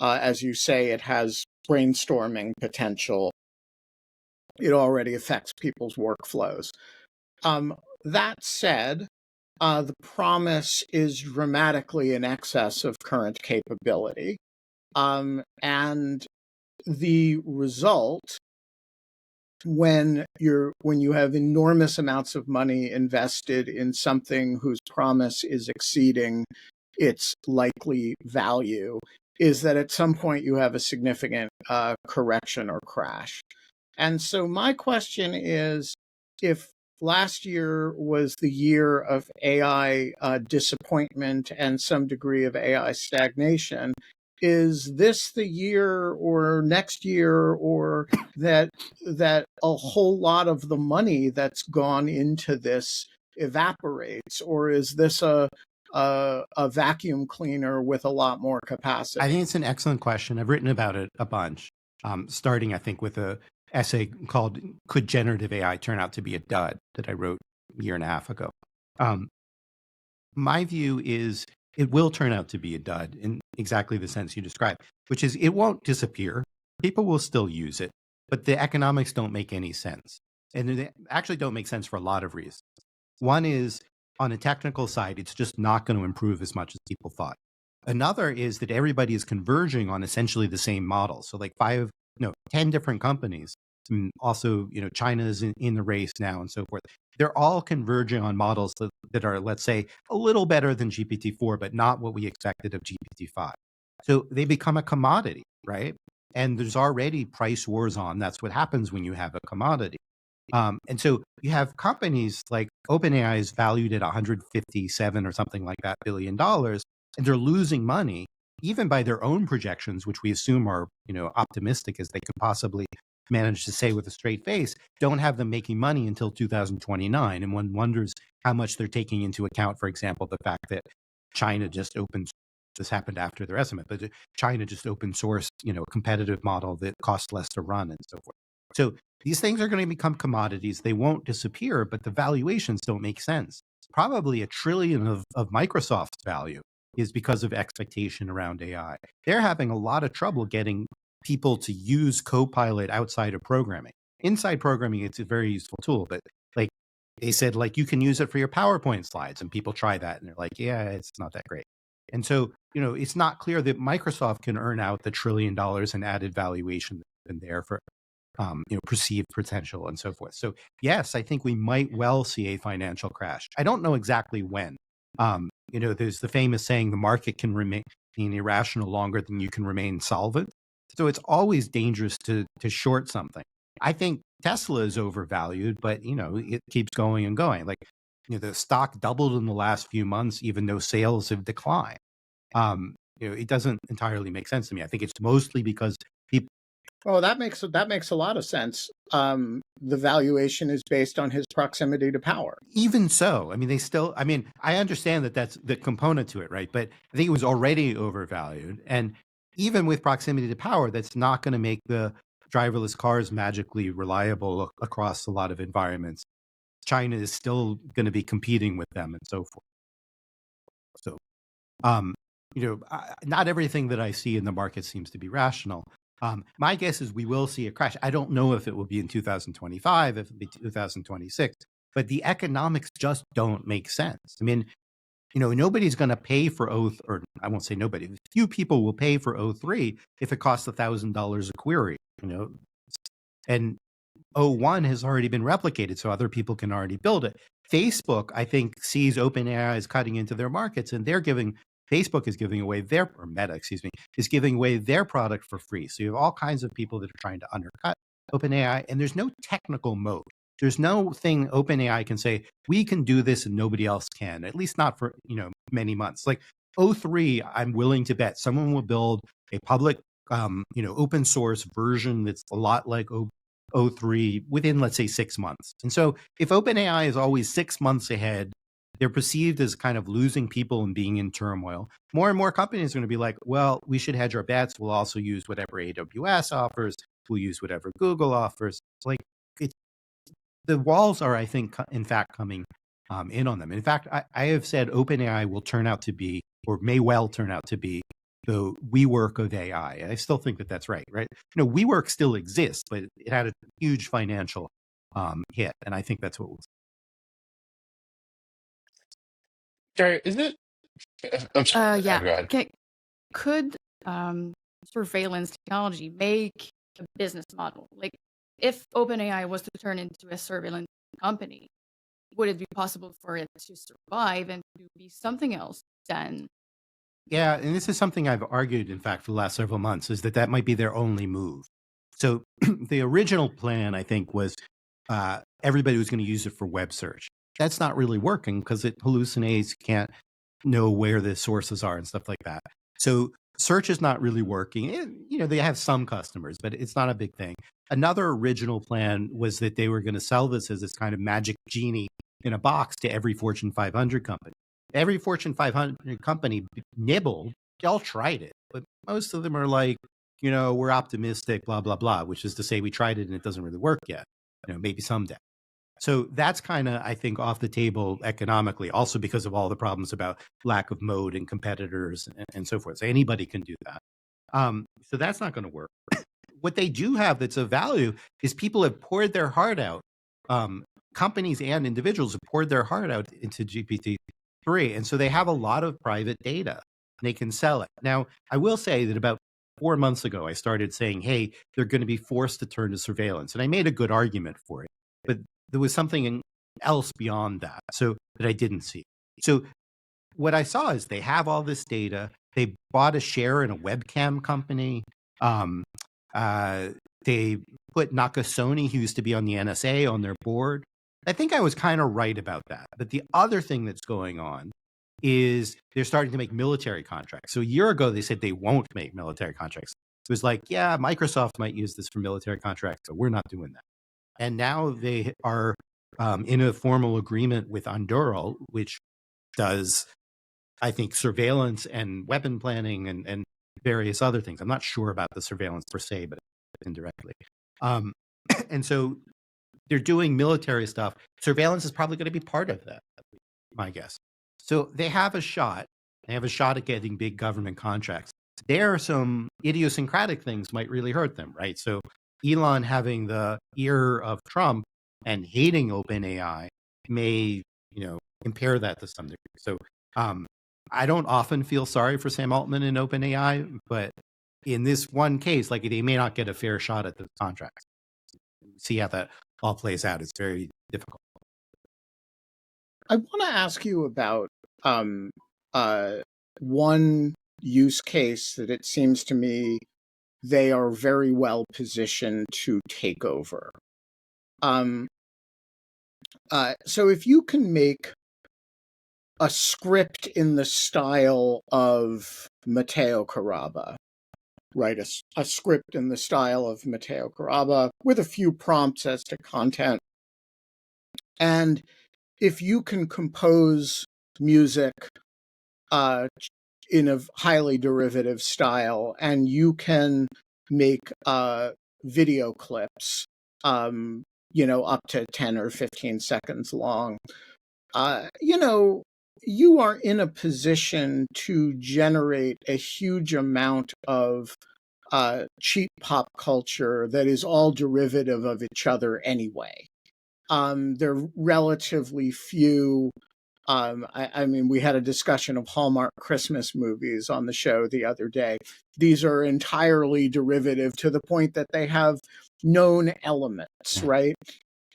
As you say, it has brainstorming potential. It already affects people's workflows. That said, the promise is dramatically in excess of current capability. And the result, when you have enormous amounts of money invested in something whose promise is exceeding its likely value, is that at some point you have a significant correction or crash. And so my question is, if last year was the year of AI disappointment and some degree of AI stagnation, is this the year or next year, or that a whole lot of the money that's gone into this evaporates, or is this a vacuum cleaner with a lot more capacity? I think it's an excellent question. I've written about it a bunch, starting, I think, with a essay called "Could Generative AI Turn Out to Be a Dud?" that I wrote a year and a half ago. My view is it will turn out to be a dud in exactly the sense you described, which is it won't disappear. People will still use it, but the economics don't make any sense. And they actually don't make sense for a lot of reasons. One is, on a technical side, it's just not going to improve as much as people thought. Another is that everybody is converging on essentially the same model. So like 10 different companies. And also, China is in the race now and so forth. They're all converging on models that are, let's say, a little better than GPT-4, but not what we expected of GPT-5. So they become a commodity, right? And there's already price wars on. That's what happens when you have a commodity. And so you have companies like OpenAI is valued at 157 or something like that $billion, and they're losing money, even by their own projections, which we assume are, optimistic as they could possibly manage to say with a straight face, don't have them making money until 2029. And one wonders how much they're taking into account, for example, the fact that China just opened, this happened after their estimate, but China just open sourced, a competitive model that costs less to run and so forth. So these things are going to become commodities. They won't disappear, but the valuations don't make sense. Probably $1 trillion of Microsoft's value is because of expectation around AI. They're having a lot of trouble getting people to use Copilot outside of programming. Inside programming, it's a very useful tool, but like they said, like you can use it for your PowerPoint slides, and people try that and they're like, yeah, it's not that great. And so, it's not clear that Microsoft can earn out the $1 trillion in added valuation that's been there for perceived potential and so forth. So yes, I think we might well see a financial crash. I don't know exactly when. There's the famous saying, the market can remain irrational longer than you can remain solvent. So it's always dangerous to short something. I think Tesla is overvalued, but it keeps going and going. Like, the stock doubled in the last few months, even though sales have declined. It doesn't entirely make sense to me. I think it's mostly because people. Oh, that makes a lot of sense. The valuation is based on his proximity to power. Even so, I understand that that's the component to it, right? But I think it was already overvalued. And even with proximity to power, that's not going to make the driverless cars magically reliable across a lot of environments. China is still going to be competing with them and so forth. So, not everything that I see in the market seems to be rational. My guess is we will see a crash. I don't know if it will be in 2025, if it'll be 2026, but the economics just don't make sense. I mean, nobody's going to pay for or I won't say nobody. Few people will pay for O3 if it costs $1,000 a query. And O1 has already been replicated, so other people can already build it. Facebook, I think, sees OpenAI is cutting into their markets, and Facebook is giving away or Meta, is giving away their product for free. So you have all kinds of people that are trying to undercut OpenAI, and there's no technical moat. There's no thing OpenAI can say, we can do this and nobody else can, at least not for, many months. Like O3, I'm willing to bet someone will build a public, open source version that's a lot like O3 within, let's say, 6 months. And so if OpenAI is always 6 months ahead, they're perceived as kind of losing people and being in turmoil. More and more companies are going to be like, well, we should hedge our bets. We'll also use whatever AWS offers. We'll use whatever Google offers. The walls are, I think, in fact, coming in on them. In fact, I have said OpenAI will turn out to be, or may well turn out to be, the WeWork of AI. And I still think that that's right? WeWork still exists, but it had a huge financial hit. And I think that's what we'll see. Gary, is it? I'm sorry. Yeah. Go ahead. Could surveillance technology make a business model? Like, if OpenAI was to turn into a surveillance company, would it be possible for it to survive and to be something else than? Yeah, and this is something I've argued, in fact, for the last several months, is that might be their only move. So the original plan, I think, was everybody was going to use it for web search. That's not really working because it hallucinates, can't know where the sources are and stuff like that. So search is not really working. They have some customers, but it's not a big thing. Another original plan was that they were going to sell this as this kind of magic genie in a box to every Fortune 500 company. Every Fortune 500 company nibbled. They all tried it, but most of them are like, we're optimistic, blah, blah, blah, which is to say we tried it and it doesn't really work yet. Maybe someday. So that's kind of, I think, off the table economically, also because of all the problems about lack of mode and competitors and so forth. So anybody can do that. So that's not going to work. What they do have that's of value is people have poured their heart out. Companies and individuals have poured their heart out into GPT-3. And so they have a lot of private data and they can sell it. Now, I will say that about 4 months ago, I started saying, hey, they're going to be forced to turn to surveillance. And I made a good argument for it. But there was something else beyond that, so that I didn't see. So what I saw is they have all this data. They bought a share in a webcam company. They put Nakasone, who used to be on the NSA, on their board. I think I was kind of right about that. But the other thing that's going on is they're starting to make military contracts. So a year ago, they said they won't make military contracts. It was like, yeah, Microsoft might use this for military contracts, but we're not doing that. And now they are in a formal agreement with Anduril, which does, I think, surveillance and weapon planning and various other things. I'm not sure about the surveillance per se, but indirectly. And so they're doing military stuff. Surveillance is probably going to be part of that, my guess. So they have a shot. They have a shot at getting big government contracts. There are some idiosyncratic things might really hurt them, right? So Elon having the ear of Trump and hating OpenAI may, impair that to some degree. So I don't often feel sorry for Sam Altman and OpenAI, but in this one case, like, they may not get a fair shot at the contracts. see how that all plays out. It's very difficult. I want to ask you about um, one use case that it seems to me they are very well positioned to take over. So if you can make a script in the style of Matteo Carrabba, right? A script in the style of Matteo Carrabba with a few prompts as to content. And if you can compose music in a highly derivative style, and you can make video clips, up to 10 or 15 seconds long, you are in a position to generate a huge amount of cheap pop culture that is all derivative of each other anyway. There are relatively few. I mean, we had a discussion of Hallmark Christmas movies on the show the other day. These are entirely derivative to the point that they have known elements, right?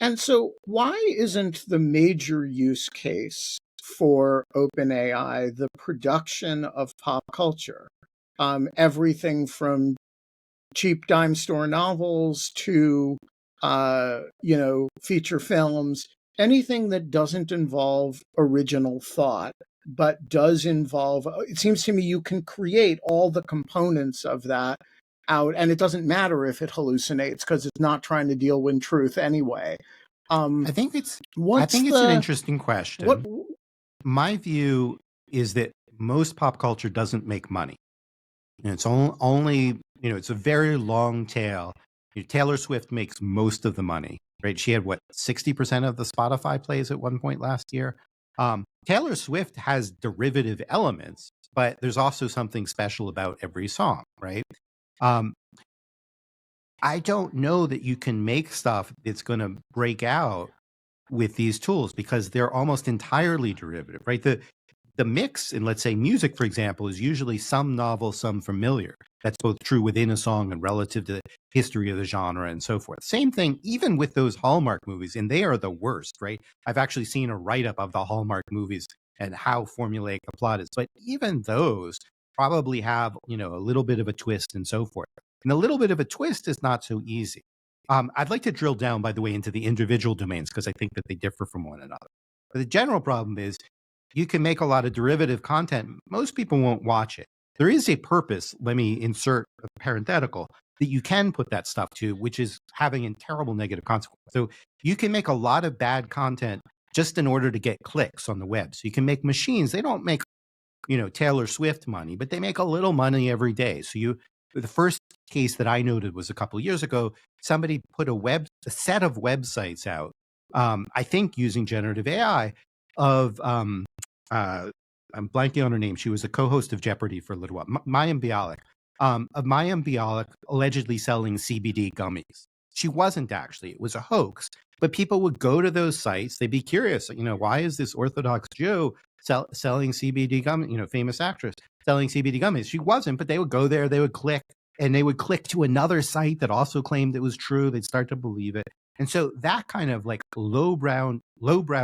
And so why isn't the major use case for OpenAI the production of pop culture? Everything from cheap dime store novels to, feature films, anything that doesn't involve original thought, but does involve, it seems to me you can create all the components of that out, and it doesn't matter if it hallucinates because it's not trying to deal with truth anyway. I think it's an interesting question. My view is that most pop culture doesn't make money. And it's only, it's a very long tail. Taylor Swift makes most of the money, right? She had 60% of the Spotify plays at one point last year. Taylor Swift has derivative elements, but there's also something special about every song, right? I don't know that you can make stuff that's going to break out with these tools because they're almost entirely derivative, right? The mix in, let's say, music, for example, is usually some novel, some familiar. That's both true within a song and relative to the history of the genre and so forth. Same thing, even with those Hallmark movies, and they are the worst, right? I've actually seen a write-up of the Hallmark movies and how formulaic the plot is. But even those probably have, a little bit of a twist and so forth. And a little bit of a twist is not so easy. I'd like to drill down, by the way, into the individual domains because I think that they differ from one another. But the general problem is you can make a lot of derivative content. Most people won't watch it. There is a purpose, let me insert a parenthetical, that you can put that stuff to, which is having a terrible negative consequence. So you can make a lot of bad content just in order to get clicks on the web. So you can make machines. They don't make, Taylor Swift money, but they make a little money every day. So the first case that I noted was a couple of years ago. Somebody put a set of websites out, I think using generative AI, of I'm blanking on her name. She was a co-host of Jeopardy for a little while. Mayim Bialik. Of Mayim Bialik allegedly selling CBD gummies. She wasn't actually. It was a hoax. But people would go to those sites. They'd be curious. Why is this Orthodox Jew selling CBD gummies? Famous actress selling CBD gummies. She wasn't. But they would go there. They would click, and they would click to another site that also claimed it was true. They'd start to believe it. And so that kind of like lowbrow,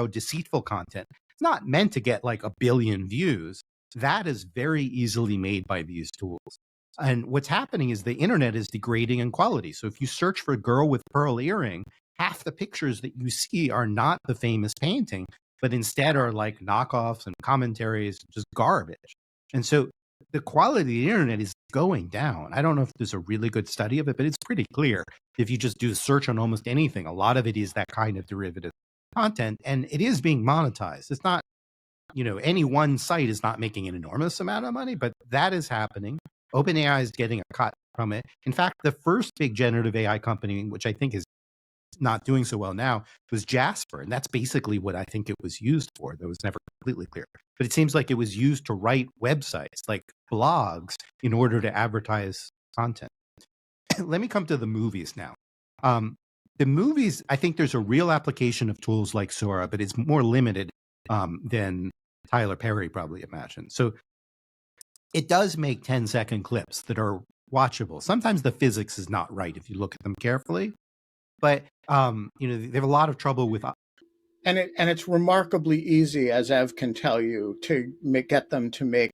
deceitful content, it's not meant to get like 1 billion views. That is very easily made by these tools. And what's happening is the internet is degrading in quality. So if you search for a girl with pearl earring, half the pictures that you see are not the famous painting, but instead are like knockoffs and commentaries, just garbage. And so the quality of the internet is going down. I don't know if there's a really good study of it, but it's pretty clear. If you just do a search on almost anything, a lot of it is that kind of derivative content, and it is being monetized. It's not, any one site is not making an enormous amount of money, but that is happening. OpenAI is getting a cut from it. In fact, the first big generative AI company, which I think is not doing so well now, was Jasper. And that's basically what I think it was used for. That was never completely clear. But it seems like it was used to write websites, like blogs, in order to advertise content. Let me come to the movies now. The movies, I think there's a real application of tools like Sora, but it's more limited than Tyler Perry probably imagined. So it does make 10-second clips that are watchable. Sometimes the physics is not right if you look at them carefully. But they have a lot of trouble with. And it's remarkably easy, as Ev can tell you, to get them to make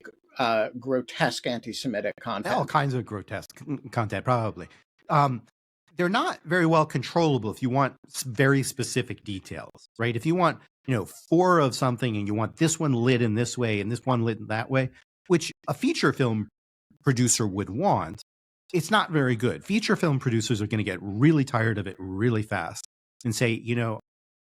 grotesque anti-Semitic content. All kinds of grotesque content, probably. They're not very well controllable if you want very specific details, right? If you want, 4 of something and you want this one lit in this way and this one lit in that way, which a feature film producer would want, it's not very good. Feature film producers are going to get really tired of it really fast and say,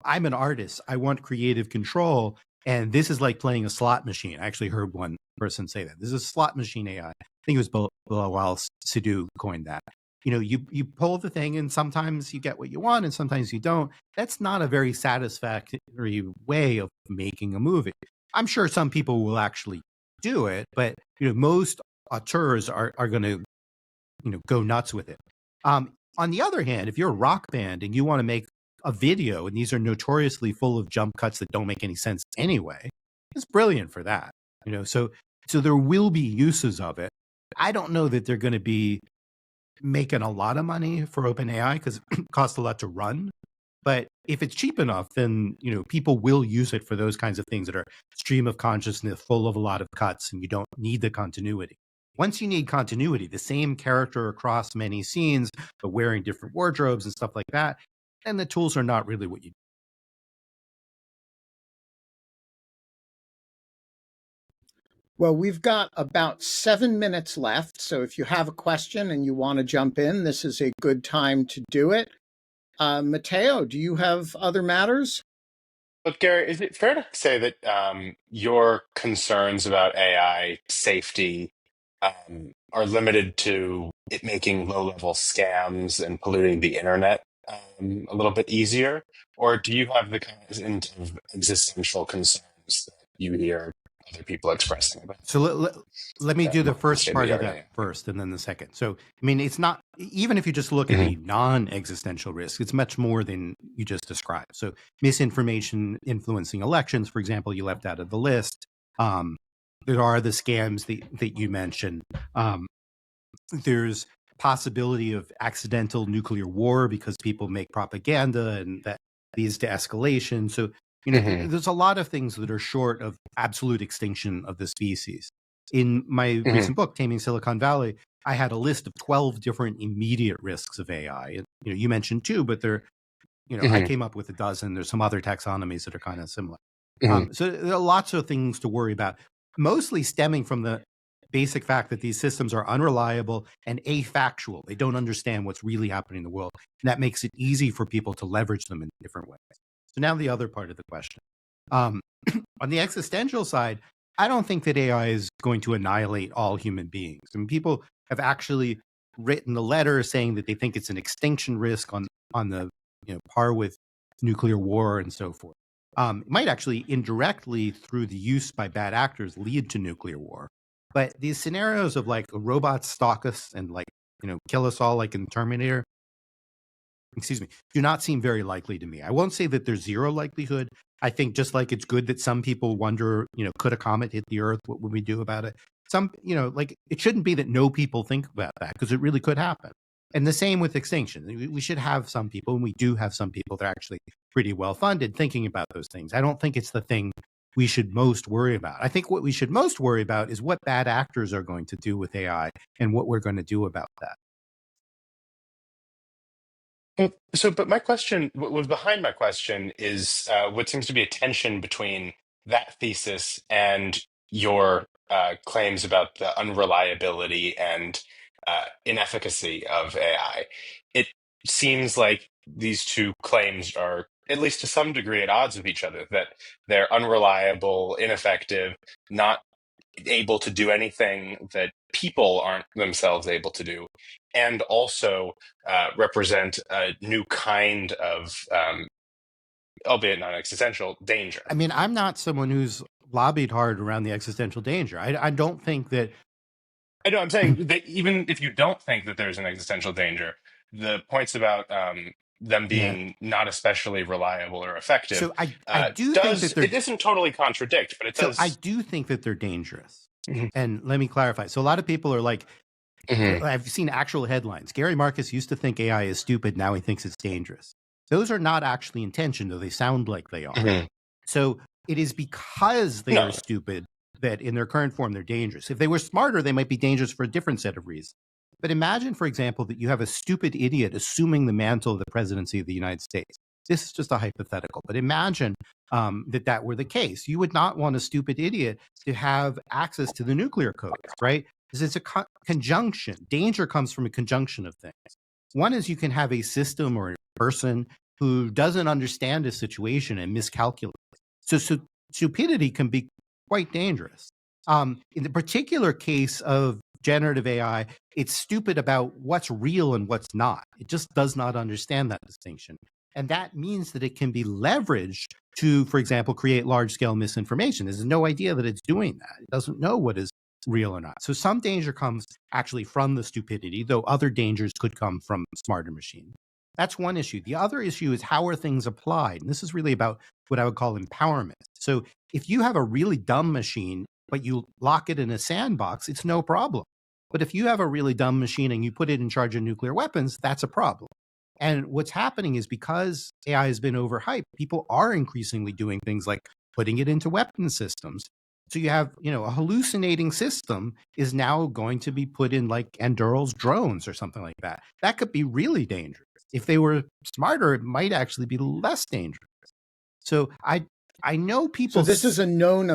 I'm an artist. I want creative control. And this is like playing a slot machine. I actually heard one person say that. This is a slot machine AI. I think it was Bilal Sidhu coined that. You pull the thing and sometimes you get what you want and sometimes you don't. That's not a very satisfactory way of making a movie. I'm sure some people will actually do it, but most auteurs are going to go nuts with it. On the other hand, if you're a rock band and you want to make a video, and these are notoriously full of jump cuts that don't make any sense anyway, it's brilliant for that. So there will be uses of it. I don't know that they're going to be making a lot of money for OpenAI because it costs a lot to run. But if it's cheap enough, then people will use it for those kinds of things that are stream of consciousness, full of a lot of cuts, and you don't need the continuity. Once you need continuity, the same character across many scenes, but wearing different wardrobes and stuff like that, and the tools are not really what you need. Well, we've got about 7 minutes left. So if you have a question and you want to jump in, this is a good time to do it. Matteo, do you have other matters? But Gary, is it fair to say that your concerns about AI safety are limited to it making low-level scams and polluting the internet a little bit easier? Or do you have the kind of existential concerns that you hear other people expressing about? So let me do the first part of AI. that first and then the second. So, it's not, even if you just look at the non-existential risk, it's much more than you just described. So misinformation influencing elections, for example, you left out of the list. There are the scams that you mentioned. There's possibility of accidental nuclear war because people make propaganda and that leads to escalation. So, there's a lot of things that are short of absolute extinction of the species. In my recent book, Taming Silicon Valley, I had a list of 12 different immediate risks of AI. And, you mentioned 2, but I came up with a dozen. There's some other taxonomies that are kind of similar. So there are lots of things to worry about, mostly stemming from the basic fact that these systems are unreliable and affactual. They don't understand what's really happening in the world. And that makes it easy for people to leverage them in different ways. So now the other part of the question. On the existential side, I don't think that AI is going to annihilate all human beings. People have actually written a letter saying that they think it's an extinction risk on the par with nuclear war and so forth. It might actually indirectly, through the use by bad actors, lead to nuclear war. But these scenarios of like a robot stalk us and kill us all like in Terminator, do not seem very likely to me. I won't say that there's zero likelihood. I think just like it's good that some people wonder, could a comet hit the Earth? What would we do about it? It shouldn't be that no people think about that because it really could happen. And the same with extinction. We should have some people, and we do have some people that are actually pretty well funded thinking about those things. I don't think it's the thing we should most worry about. I think what we should most worry about is what bad actors are going to do with AI and what we're going to do about that. But my question, what was behind my question is what seems to be a tension between that thesis and your claims about the unreliability and inefficacy of AI. It seems like these two claims are, at least to some degree, at odds with each other, that they're unreliable, ineffective, not able to do anything that people aren't themselves able to do, and also represent a new kind of, albeit not existential, danger. I'm not someone who's lobbied hard around the existential danger. I don't think that. I know, I'm saying that even if you don't think that there's an existential danger, the points about them being not especially reliable or effective. So I do think that it doesn't totally contradict, but it does. So I do think that they're dangerous. And let me clarify. So a lot of people are like, Mhm. I've seen actual headlines. Gary Marcus used to think AI is stupid. Now he thinks it's dangerous. Those are not actually intention, though they sound like they are. Mhm. So it is because they are No. stupid that in their current form, they're dangerous. If they were smarter, they might be dangerous for a different set of reasons. But imagine, for example, that you have a stupid idiot assuming the mantle of the presidency of the United States. This is just a hypothetical, but imagine that were the case. You would not want a stupid idiot to have access to the nuclear codes, right? Because it's a conjunction. Danger comes from a conjunction of things. One is you can have a system or a person who doesn't understand a situation and miscalculates. So stupidity can be quite dangerous. In the particular case of generative AI, it's stupid about what's real and what's not. It just does not understand that distinction. And that means that it can be leveraged to, for example, create large-scale misinformation. There's no idea that it's doing that. It doesn't know what is real or not. So some danger comes actually from the stupidity, though other dangers could come from smarter machine. That's one issue. The other issue is how are things applied? And this is really about what I would call empowerment. So if you have a really dumb machine, but you lock it in a sandbox, it's no problem. But if you have a really dumb machine and you put it in charge of nuclear weapons, that's a problem. And what's happening is because AI has been overhyped, people are increasingly doing things like putting it into weapon systems. So you have, a hallucinating system is now going to be put in like Anduril's drones or something like that. That could be really dangerous. If they were smarter, it might actually be less dangerous. So I know people. So this is a known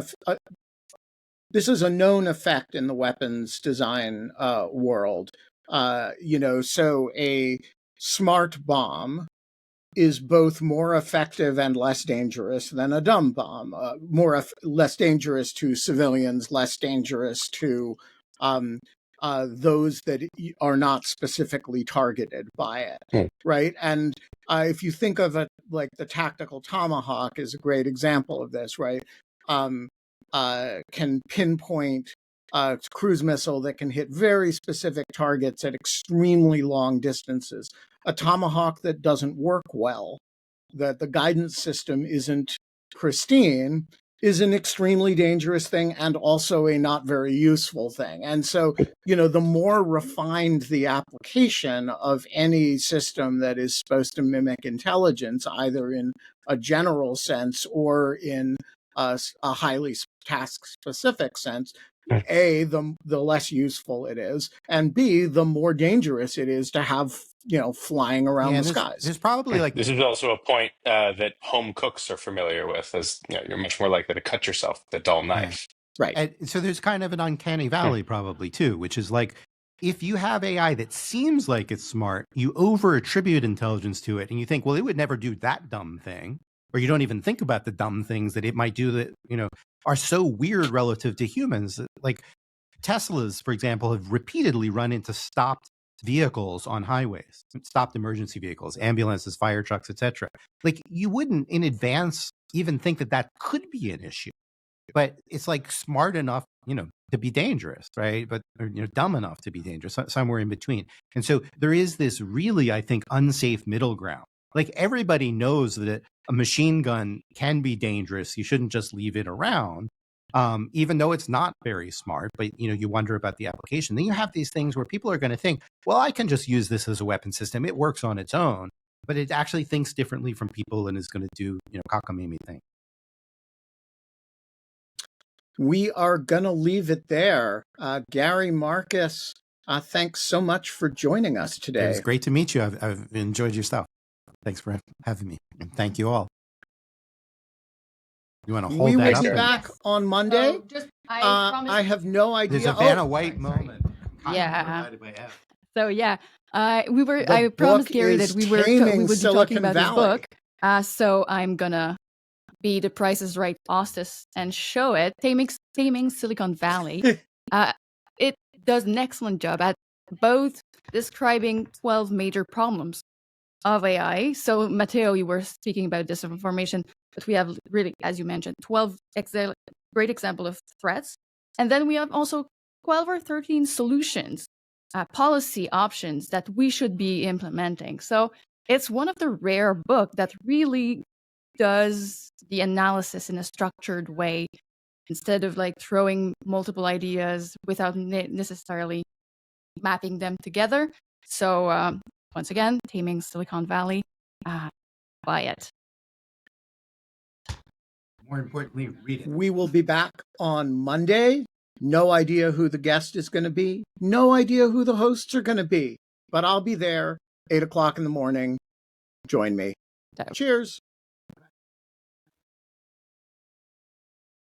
effect in the weapons design world. So a smart bomb is both more effective and less dangerous than a dumb bomb. Less dangerous to civilians, less dangerous to those that are not specifically targeted by it, right? And if you think of it like the tactical Tomahawk is a great example of this, right? Can pinpoint a cruise missile that can hit very specific targets at extremely long distances. A Tomahawk that doesn't work well, that the guidance system isn't pristine, is an extremely dangerous thing and also a not very useful thing. And so, the more refined the application of any system that is supposed to mimic intelligence, either in a general sense or in a highly task-specific sense, A, the less useful it is, and B, the more dangerous it is to have, flying around the skies. There's probably This is also a point that home cooks are familiar with, as you're much more likely to cut yourself with a dull knife. Right. And so there's kind of an uncanny valley probably too, which is like, if you have AI that seems like it's smart, you over attribute intelligence to it and you think, well, it would never do that dumb thing. Or you don't even think about the dumb things that it might do that, are so weird relative to humans. Like Teslas, for example, have repeatedly run into stopped vehicles on highways, stopped emergency vehicles, ambulances, fire trucks, etc. Like you wouldn't in advance even think that could be an issue, but it's like smart enough, to be dangerous, right? But dumb enough to be dangerous, somewhere in between. And so there is this really, I think, unsafe middle ground. Like everybody knows that a machine gun can be dangerous. You shouldn't just leave it around, even though it's not very smart. But you wonder about the application. Then you have these things where people are going to think, well, I can just use this as a weapon system. It works on its own, but it actually thinks differently from people and is going to do cockamamie things. We are going to leave it there. Gary Marcus, thanks so much for joining us today. It was great to meet you. I've enjoyed your stuff. Thanks for having me. And thank you all. You want to hold we that will up? be back on Monday. I have no idea. There's a Vanna White moment. Yeah. So The I promised book Gary is that we would Taming be talking about Silicon this book. So I'm gonna be the Price is Right hostess and show it. Taming Silicon Valley. It does an excellent job at both describing 12 major problems of AI. So Matteo, you were speaking about disinformation, but we have really, as you mentioned, 12 great example of threats. And then we have also 12 or 13 solutions, policy options that we should be implementing. So it's one of the rare books that really does the analysis in a structured way, instead of like throwing multiple ideas without necessarily mapping them together. So once again, Taming Silicon Valley, buy it. More importantly, read it. We will be back on Monday. No idea who the guest is going to be. No idea who the hosts are going to be. But I'll be there, 8 o'clock in the morning. Join me. Cheers.